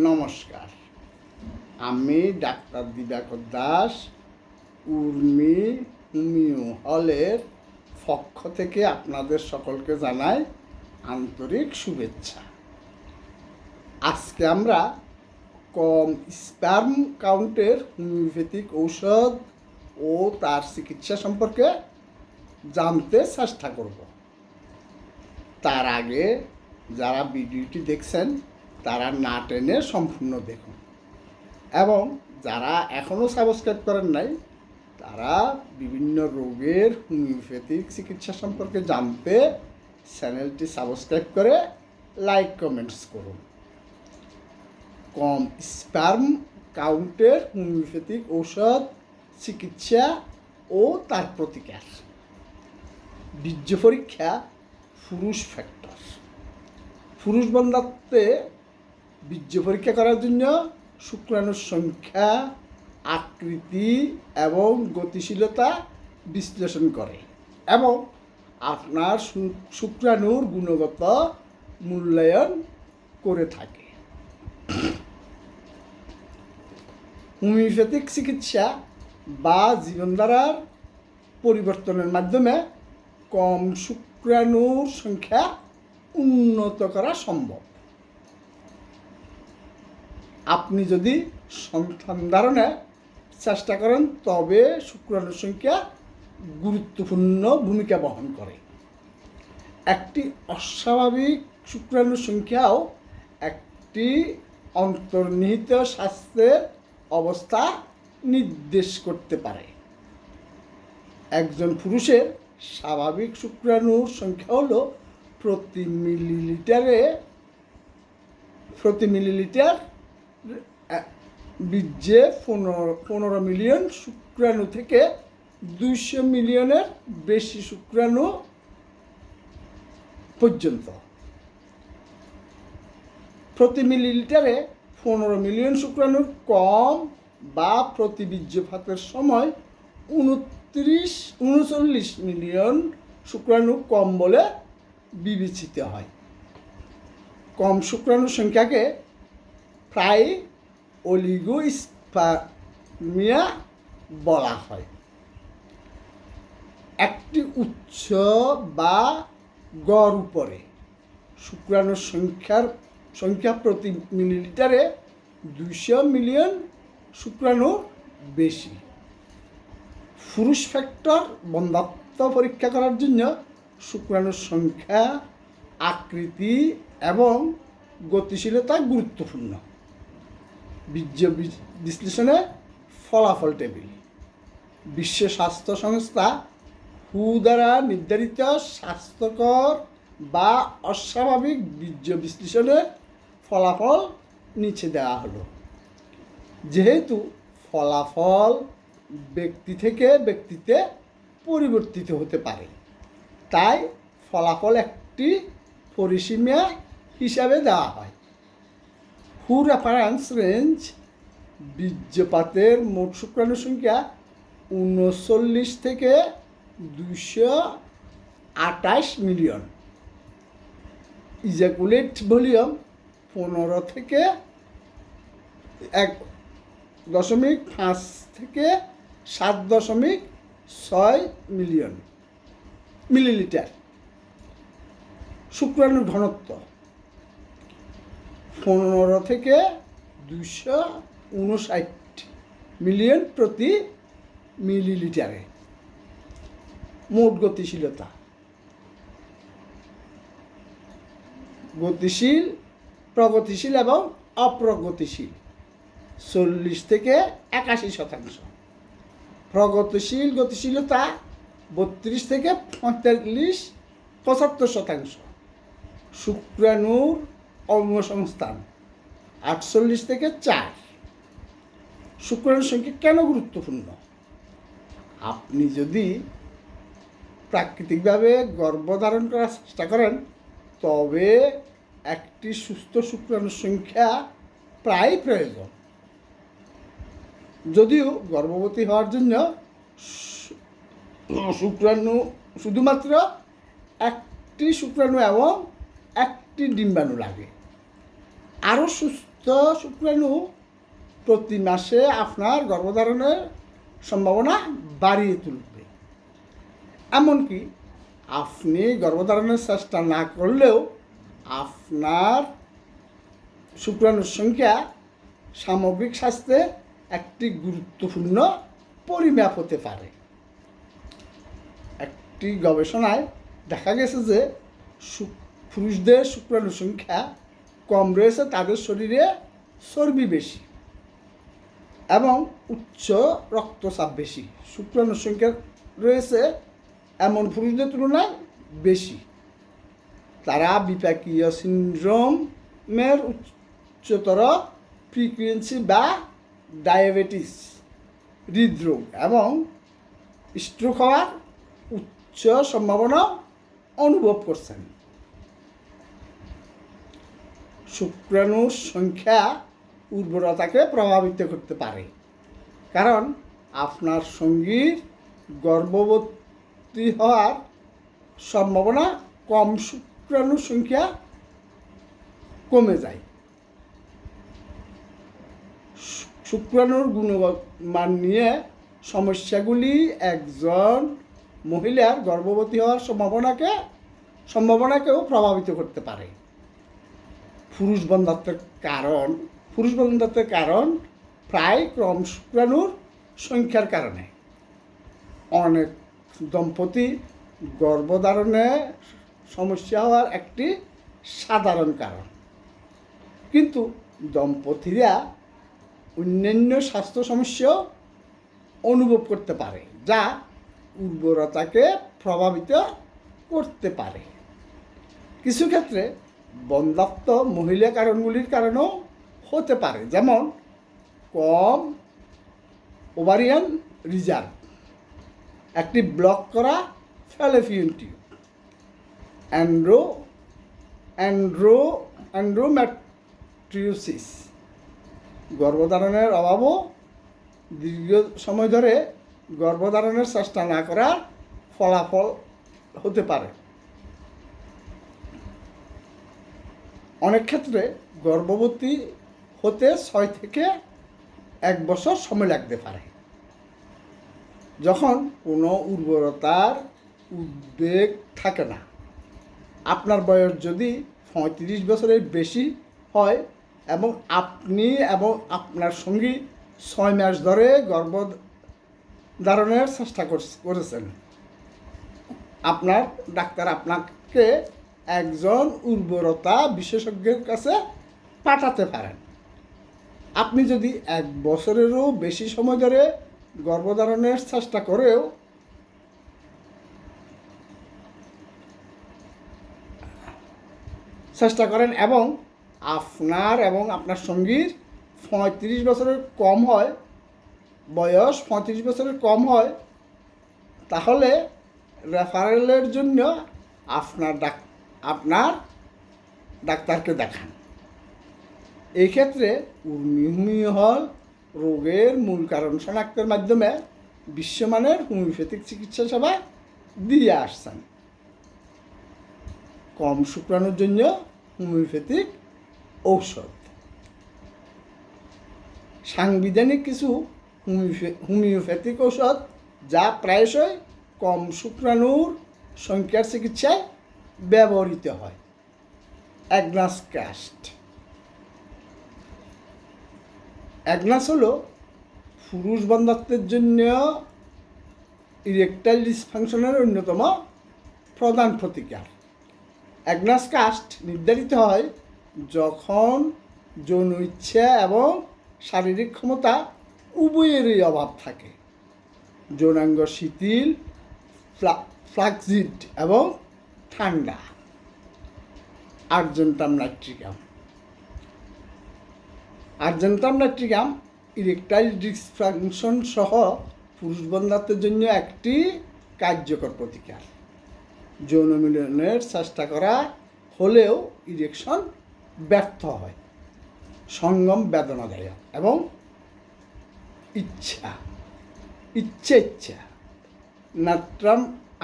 নমস্কার। আমি ডাক্তার দিবাকর দাস, উর্মি হোমিও হলের পক্ষ থেকে আপনাদের সকলকে জানাই আন্তরিক শুভেচ্ছা। আজকে আমরা কম স্পার্ম কাউন্টের হোমিওপ্যাথিক ঔষধ ও তার চিকিৎসা সম্পর্কে জানতে চেষ্টা করব। তার আগে যারা ভিডিওটি দেখছেন তারা না টেনে সম্পূর্ণ দেখুন, এবং যারা এখনও সাবস্ক্রাইব করেন নাই তারা বিভিন্ন রোগের হোমিওপ্যাথিক চিকিৎসা সম্পর্কে জানতে চ্যানেলটি সাবস্ক্রাইব করে লাইক কমেন্টস করুন। কম স্পার্ম কাউন্টের হোমিওপ্যাথিক ঔষধ, চিকিৎসা ও তার প্রতিকার। বীর্য পরীক্ষা পুরুষ ফ্যাক্টর। পুরুষ বন্ধাত্বে বীর্য পরীক্ষা করার জন্য শুক্রাণুর সংখ্যা, আকৃতি এবং গতিশীলতা বিশ্লেষণ করে এবং আপনার শুক্রাণুর গুণগত মূল্যায়ন করে থাকে। হোমিওপ্যাথিক চিকিৎসা বা জীবনধারার পরিবর্তনের মাধ্যমে কম শুক্রাণুর সংখ্যা উন্নত করা সম্ভব। আপনি যদি সন্তান ধারণে চেষ্টা করেন তবে শুক্রাণুর সংখ্যা গুরুত্বপূর্ণ ভূমিকা বহন করে। একটি অস্বাভাবিক শুক্রাণুর সংখ্যাও একটি অন্তর্নিহিত স্বাস্থ্যের অবস্থা নির্দেশ করতে পারে। একজন পুরুষের স্বাভাবিক শুক্রাণুর সংখ্যা হল প্রতি মিলিলিটার বীর্যে 15 মিলিয়ন শুক্রাণু থেকে 200 মিলিয়নের বেশি শুক্রাণু পর্যন্ত। প্রতি মিলিলিটারে 15 মিলিয়ন শুক্রাণুর কম বা প্রতি বীর্যপাতের সময় 39 মিলিয়ন শুক্রাণু কম বলে বিবেচিত হয়। কম শুক্রাণুর সংখ্যাকে প্রায় অলিগোস্পার্মিয়া বলা হয়। একটি উচ্চ বা গড় উপরে শুক্রাণুর সংখ্যা প্রতি মিলিলিটারে 200 মিলিয়ন শুক্রাণু বেশি। পুরুষ ফ্যাক্টর বন্ধাত্ব পরীক্ষা করার জন্য শুক্রাণুর সংখ্যা, আকৃতি এবং গতিশীলতা গুরুত্বপূর্ণ। বীর্য বিশ্লেষণে ফলাফল টেবিল। বিশ্ব স্বাস্থ্য সংস্থা WHO দ্বারা নির্ধারিত স্বাস্থ্যকর বা অস্বাভাবিক বীর্য বিশ্লেষণের ফলাফল নিচে দেওয়া হলো। যেহেতু ফলাফল ব্যক্তি থেকে ব্যক্তিতে পরিবর্তিত হতে পারে, তাই ফলাফল একটি পরিসীমা হিসাবে দেওয়া হয়। WHO রেফারেন্স রেঞ্জ বীর্যপাতের মোট শুক্রাণুর সংখ্যা 39 থেকে 228 মিলিয়ন। ইজাকুলেট ভলিউম 15 থেকে 1.5 থেকে 7.6 মিলিলিটার। শুক্রাণুর ঘনত্ব 15 থেকে 259 মিলিয়ন প্রতি মিলিলিটারে। মোট গতিশীলতা গতিশীল, প্রগতিশীল এবং অপ্রগতিশীল 40 থেকে 81%। প্রগতিশীল গতিশীলতা 32 থেকে 75%। শুক্রাণুর অঙ্গসংস্থান 48 থেকে 4। শুক্রাণুর সংখ্যা কেন গুরুত্বপূর্ণ? আপনি যদি প্রাকৃতিকভাবে গর্ভধারণ করার চেষ্টা করেন তবে একটি সুস্থ শুক্রাণুর সংখ্যা প্রায় প্রয়োজন। যদিও গর্ভবতী হওয়ার জন্য শুধুমাত্র একটি শুক্রাণু এবং একটি ডিম্বাণু লাগে। আরও সুস্থ সুস্থ শুক্রাণু প্রতি মাসে আপনার গর্ভধারণের সম্ভাবনা বাড়িয়ে তুলবে। এমনকি আপনি গর্ভধারণের চেষ্টা না করলেও আপনার শুক্রাণুর সংখ্যা সামগ্রিক স্বাস্থ্যে একটি গুরুত্বপূর্ণ পরিমাপ হতে পারে। একটি গবেষণায় দেখা গেছে যে পুরুষদের শুক্রাণুর সংখ্যা কম রয়েছে তাদের শরীরে চর্বি বেশি এবং উচ্চ রক্তচাপ বেশি। শুক্রাণুর সংখ্যা রয়েছে এমন পুরুষদের তুলনায় বেশি। তারা বিপাকীয় সিনড্রোমের উচ্চতর ফ্রিকুয়েন্সি বা ডায়াবেটিস, হৃদরোগ এবং স্ট্রোক হওয়ার উচ্চ সম্ভাবনা অনুভব করছেন। শুক্রাণুর সংখ্যা উর্বরতাকে প্রভাবিত করতে পারে, কারণ আপনার সঙ্গীর গর্ভবতী হওয়ার সম্ভাবনা কম শুক্রাণুর সংখ্যা কমে যায়। শুক্রাণুর গুণমান নিয়ে সমস্যাগুলি একজন মহিলার গর্ভবতী হওয়ার সম্ভাবনাকেও প্রভাবিত করতে পারে। পুরুষ বন্ধ্যাত্বের কারণ প্রায় কম শুক্রাণুর সংখ্যার কারণে। অনেক দম্পতি গর্ভধারণে সমস্যা হওয়ার একটি সাধারণ কারণ, কিন্তু দম্পতিরা অন্যান্য স্বাস্থ্য সমস্যাও অনুভব করতে পারে যা উর্বরতাকে প্রভাবিত করতে পারে। কিছু ক্ষেত্রে বন্ধ্যাত্ব মহিলা কারণগুলির কারণেও হতে পারে, যেমন কম ওভারিয়ান রিজার্ভ, একটি ব্লক করা ফ্যালোপিয়ান টিউব, এন্ডোমেট্রিওসিস, গর্ভধারণের অভাবও দীর্ঘ সময় ধরে গর্ভধারণের চেষ্টা না করার ফলাফল হতে পারে। অনেক ক্ষেত্রে গর্ভবতী হতে 6 থেকে 1 বছর সময় লাগতে পারে। যখন কোনো উর্বরতার উদ্বেগ থাকে না, আপনার বয়স যদি 35 বছরের বেশি হয় এবং আপনি এবং আপনার সঙ্গী 6 মাস ধরে গর্ভধারণের চেষ্টা করেছেন, আপনার ডাক্তার আপনাকে একজন উর্বরতা বিশেষজ্ঞের কাছে পাঠাতে পারেন। আপনি যদি 1 বছরেরও বেশি সময় ধরে গর্ভধারণের চেষ্টা করেও চেষ্টা করেন এবং আপনার সঙ্গীর 35 বছরের কম হয়, বয়স 35 বছরের কম হয়, তাহলে রেফারেলের জন্য আপনার ডাক্তারকে দেখান। এই ক্ষেত্রে উর্মি রোগের মূল কারণ শনাক্তের মাধ্যমে বিশ্বমানের হোমিওপ্যাথিক চিকিৎসা সেবা দিয়ে আসছেন। কম শুক্রাণুর জন্য হোমিওপ্যাথিক ঔষধ, সাংবিধানিক কিছু হোমিওপ্যাথিক ঔষধ যা প্রায়শই কম শুক্রাণুর সংখ্যার চিকিৎসায় ব্যবহৃত হয়। Agnus caste. অ্যাগনাস হলো পুরুষ বন্ধ্যাত্বের জন্য ইরেকটাইল ডিসফাংশনের অন্যতম প্রধান প্রতিকার। অ্যাগনাস কাস্ট নির্ধারিত হয় যখন যৌন ইচ্ছা এবং শারীরিক ক্ষমতা উভয়েরই অভাব থাকে, যৌনাঙ্গ শিথিল, ফ্লাক্সিড এবং ঠান্ডা। আর্জেন্টাম নাইট্রিকাম ইরেকটাইল ডিসফাংশন সহ পুরুষ বন্ধ্যাত্বের জন্য একটি কার্যকর প্রতিকার। যৌন মিলনের চেষ্টা করা হলেও ইরেকশন ব্যর্থ হয়, সঙ্গম বেদনাদায়ক এবং ইচ্ছা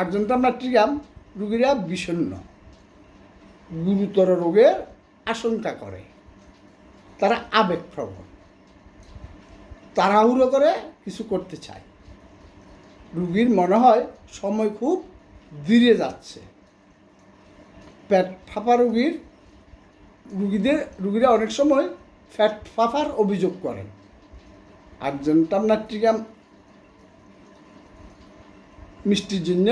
আর্জেন্টাম নাইট্রিকাম রোগীরা বিষণ্ণ, গুরুতর রোগের আশঙ্কা করে। তারা আবেগপ্রবণ, তাড়াহুড়ো করে কিছু করতে চায়। রুগীর মনে হয় সময় খুব ধীরে যাচ্ছে। পেট ফাঁপা রুগীরা অনেক সময় পেট ফাঁপার অভিযোগ করেন। আর্জেন্টাম নাট্রিকাম মিষ্টির জন্য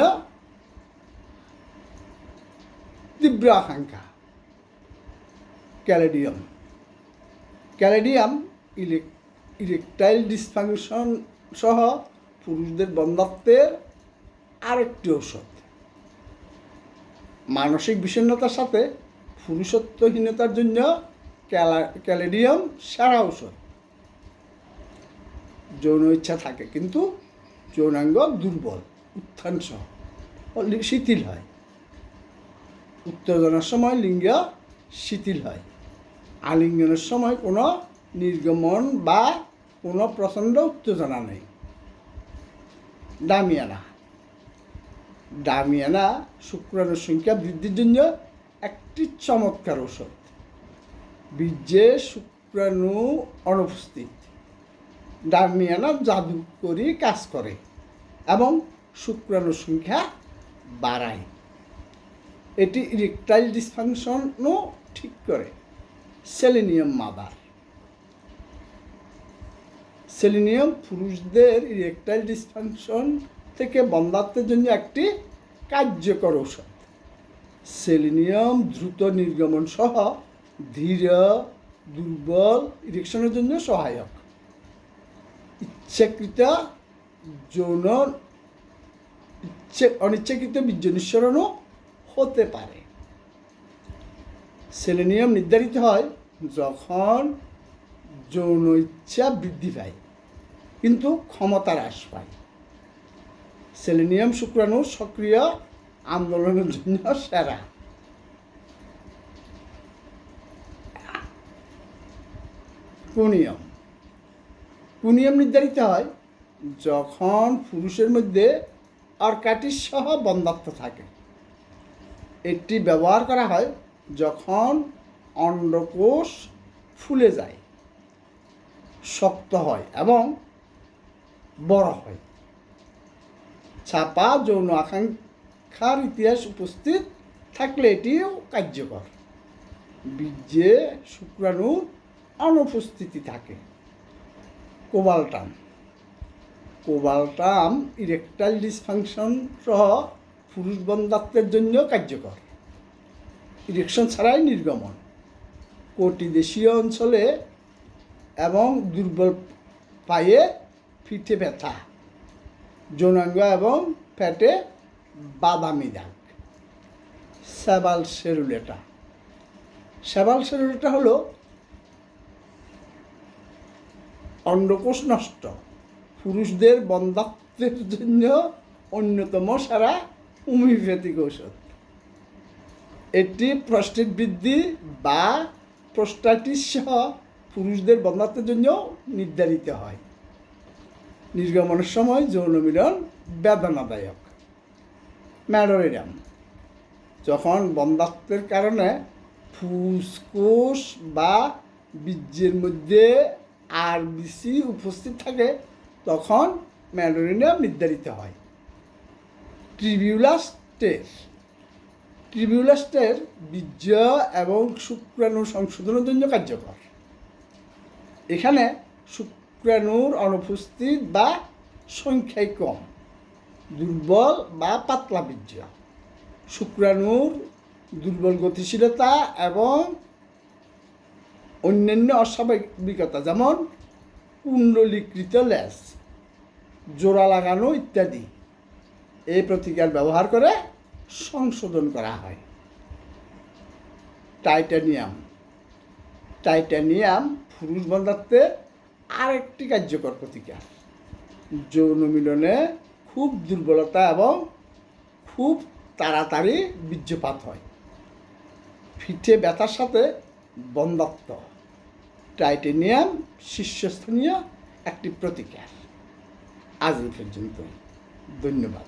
তীব্র আকাঙ্ক্ষা। ক্যালেডিয়াম ইরেকটাইল ডিসফাংশন সহ পুরুষদের বন্ধ্যাত্বের আরেকটি ঔষধ। মানসিক বিষণ্ণতার সাথে পুরুষত্বহীনতার জন্য ক্যালেডিয়াম সেরা ঔষধ। যৌন ইচ্ছা থাকে কিন্তু যৌনাঙ্গ দুর্বল, উত্থান সহ শিথিল হয়। উত্তেজনার সময় লিঙ্গ শিথিল হয়। আলিঙ্গনের সময় কোনো নির্গমন বা কোনো প্রচণ্ড উত্তেজনা নেই। ডামিয়ানা শুক্রাণুর সংখ্যা বৃদ্ধির জন্য একটি চমৎকার ঔষধ। বীর্যে শুক্রাণু অনুপস্থিত। ডামিয়ানা জাদুকরি কাজ করে এবং শুক্রাণুর সংখ্যা বাড়ায়। এটি ইরেকটাইল ডিসফাংশনও ঠিক করে। সেলেনিয়াম পুরুষদের ইরেকটাইল ডিসফাংশন থেকে বন্ধ্যাত্বের জন্য একটি কার্যকর ঔষধ। সেলেনিয়াম দ্রুত নির্গমন সহ ধীর দুর্বল ইরেকশনের জন্য সহায়ক। অনিচ্ছাকৃত বীর্য নিঃসরণও হতে পারে। সেলেনিয়াম নির্ধারিত হয় যখন যৌন ইচ্ছা বৃদ্ধি পায় কিন্তু ক্ষমতা হ্রাস পায়। সেলেনিয়াম শুক্রাণুর সক্রিয় আন্দোলনের জন্য সেরা। কুনিয়াম নির্ধারিত হয় যখন পুরুষের মধ্যে অর্কাটিস সহ বন্ধ্যাত্ব থাকে। এটি ব্যবহার করা হয় যখন অন্ডকোষ ফুলে যায়, শক্ত হয় এবং বড় হয়। ছাপা যৌন আকাঙ্ক্ষার ইতিহাস উপস্থিত থাকলে এটিও কার্যকর। বীর্যে শুক্রাণুর অনুপস্থিতি থাকে। কোবাল্টাম ইরেকটাইল ডিসফাংশন সহ পুরুষ বন্ধ্যাত্বের জন্য কার্যকর। ইরেকশন ছাড়াই নির্গমন। কটিদেশীয় অঞ্চলে এবং দুর্বল পায়ে পিঠে ব্যথা, যৌনাঙ্গ এবং পেটে বাদামি দাগ। সেবাল সেরুলেটা হলো অন্ডকোষ নষ্ট পুরুষদের বন্ধ্যাত্বের জন্য অন্যতম সেরা হোমিওপ্যাথিক ঔষধ। এটি প্রস্টেট বৃদ্ধি বা প্রোস্টাইটিস সহ পুরুষদের বন্ধ্যাত্বের জন্য নির্ধারিত হয়। নির্গমনের সময় যৌন মিলন বেদনাদায়ক। ম্যাডোরিয়াম যখন বন্ধ্যাত্বের কারণে ফুসফুস বা বীর্যের মধ্যে আরবিসি উপস্থিত থাকে তখন ম্যাডোরিয়াম নির্ধারিত হয়। ট্রিবিউলাস্টের বীর্য এবং শুক্রাণু সংশোধনের জন্য কার্যকর। এখানে শুক্রাণুর অনুপস্থিত বা সংখ্যায় কম, দুর্বল বা পাতলা বীর্য, শুক্রাণুর দুর্বল গতিশীলতা এবং অন্যান্য অস্বাভাবিকতা যেমন কুণ্ডলীকৃত লেজ, জোড়া লাগানো ইত্যাদি এই প্রতিকার ব্যবহার করে সংশোধন করা হয়। টাইটানিয়াম পুরুষ বন্ধ্যাত্বের আরেকটি কার্যকর প্রতিকার। যৌন মিলনে খুব দুর্বলতা এবং খুব তাড়াতাড়ি বীর্যপাত হয়। পিঠে ব্যথার সাথে বন্ধ্যাত্ব। টাইটানিয়াম শীর্ষস্থানীয় একটি প্রতিকার। আজ এই পর্যন্ত, ধন্যবাদ।